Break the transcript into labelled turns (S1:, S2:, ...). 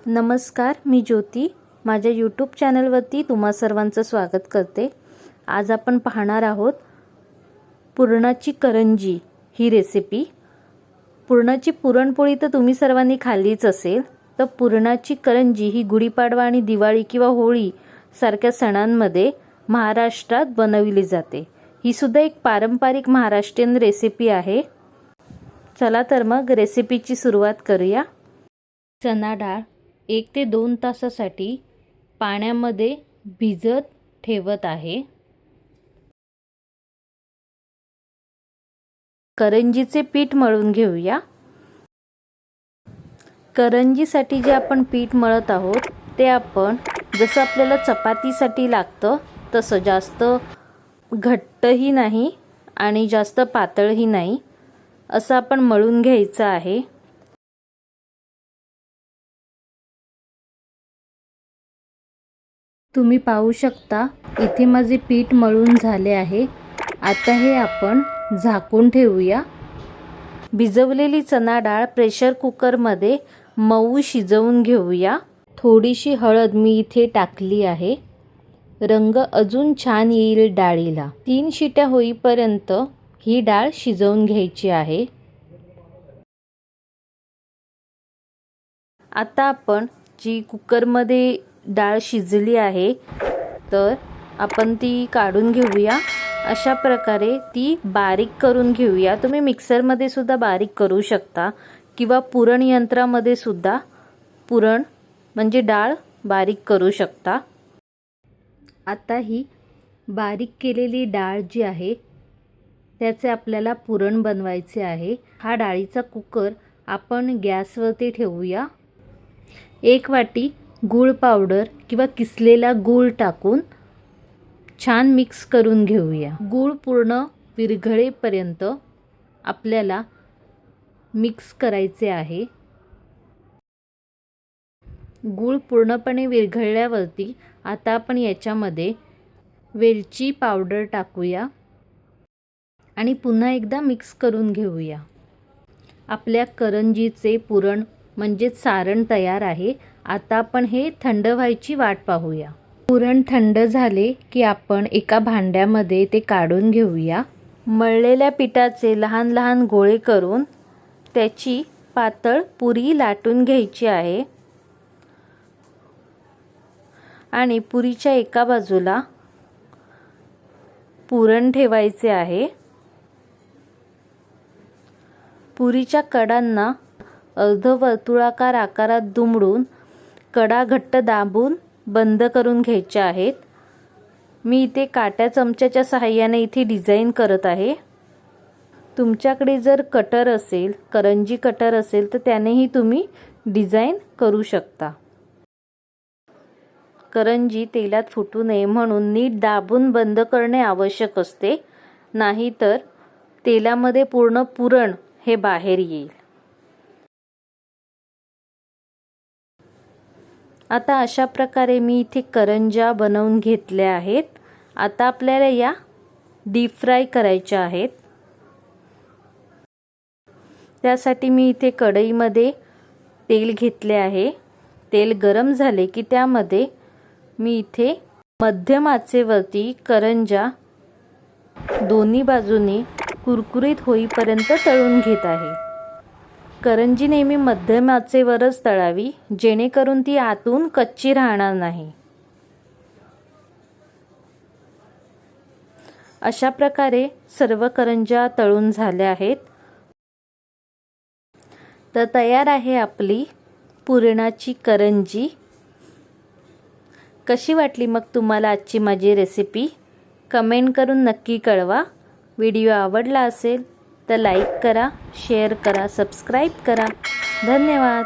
S1: नमस्कार, मी ज्योती माझ्या यूट्यूब चॅनलवरती तुम्हा सर्वांचं स्वागत करते। आज आपण पाहणार आहोत पुरणाची करंजी ही रेसिपी। पुरणाची पुरणपोळी तर तुम्ही सर्वांनी खाल्लीच असेल, तर पुरणाची करंजी ही गुढीपाडवा आणि दिवाळी किंवा होळी सारख्या सणांमध्ये महाराष्ट्रात बनवली जाते। ही सुद्धा एक पारंपरिक महाराष्ट्रीयन रेसिपी आहे। चला तर मग रेसिपीची सुरुवात करूया। चणा डाळ 1 ते 2 तासासाठी पाण्यामध्ये भिजत ठेवत आहे। करंजीचे पीठ मळून घेऊया। करंजीसाठी जे आपण पीठ मळत आहोत ते आपण जसं आपल्याला चपातीसाठी लागतं तसं जास्त घट्टही नाही आणि जास्त पातळही नाही, असं आपण मळून घ्यायचं आहे। तुम्ही पाहू शकता इथे माझे पीठ मळून झाले आहे। आता हे आपण झाकून ठेवूया। भिजवलेली चणा डाळ प्रेशर कुकरमध्ये मऊ शिजवून घेऊया। थोडीशी हळद मी इथे टाकली आहे। रंग अजून छान येईल डाळीला। 3 शिट्या होईपर्यंत ही डाळ शिजवून घ्यायची आहे। आता आपण जी कुकरमध्ये डाळ शिजली आहे तर आपण ती काढून घेऊया। अशा प्रकारे ती बारीक करून घेऊया। तुम्ही मिक्सरमध्ये सुद्धा बारीक करू शकता किंवा पुरण यंत्रामध्ये सुद्धा पुरण म्हणजे डाळ बारीक करू शकता। आता ही बारीक केलेली डाळ जी आहे त्याचे आपल्याला पुरण बनवायचे आहे। हा डाळीचा कुकर आपण गॅसवरती ठेवूया। 1 वाटी गूळ पावडर किंवा किसलेला गूळ टाकून छान मिक्स करून घेऊया। गूळ पूर्ण विरघळेपर्यंत आपल्याला मिक्स करायचे आहे। गूळ पूर्णपणे विरघळल्यावरती आता आपण याच्यामध्ये वेलची पावडर टाकूया आणि पुन्हा एकदा मिक्स करून घेऊया। आपल्या करंजीचे पुरण म्हणजे सारण तयार आहे। आता आपण हे थंड व्हायची वाट पाहूया। पुरण थंड झाले की आपण एका भांड्यामध्ये ते काढून घेऊया। मळलेल्या पिठाचे लहान लहान गोळे करून त्याची पातळ पुरी लाटून घ्यायची आहे आणि पुरीच्या एका बाजूला पुरण ठेवायचे आहे। पुरीच्या कडांना अर्धवर्तुळाकार आकारात दुमडून कडा घट्ट दाबून बंद करून घ्यायच्या आहेत। मी इथे काट्या चमच्याच्या सहाय्याने इथे डिझाइन करत आहे। तुमच्याकडे जर कटर असेल, करंजी कटर असेल तर त्यानेही तुम्ही डिझाइन करू शकता। करंजी तेलात फुटू नये म्हणून नीट दाबून बंद करणे आवश्यक असते, नाहीतर तेलामध्ये पूर्ण पुरण हे बाहेर येईल। आता अशा प्रकारे मी इथे करंज्या बनवून घेतल्या आहेत। आता आपल्याला या डीप फ्राय करायच्या आहेत। त्यासाठी मी इथे कढईमध्ये तेल घेतले आहे। तेल गरम झाले की त्यामध्ये मी इथे मध्यम आचेवरती करंज्या दोन्ही बाजूनी कुरकुरीत होईपर्यंत तळून घेत आहे। करंजी नेहमी मध्यम आचेवरच तळावी, जेणेकरून ती आतून कच्ची राहणार नाही। अशा प्रकारे सर्व करंज्या तळून झाल्या आहेत। तर तयार आहे आपली पुरणाची करंजी। कशी वाटली मग तुम्हाला आजची माझी रेसिपी? कमेंट करून नक्की कळवा। व्हिडिओ आवडला असेल तर लाईक करा, शेअर करा, सबस्क्राईब करा। धन्यवाद।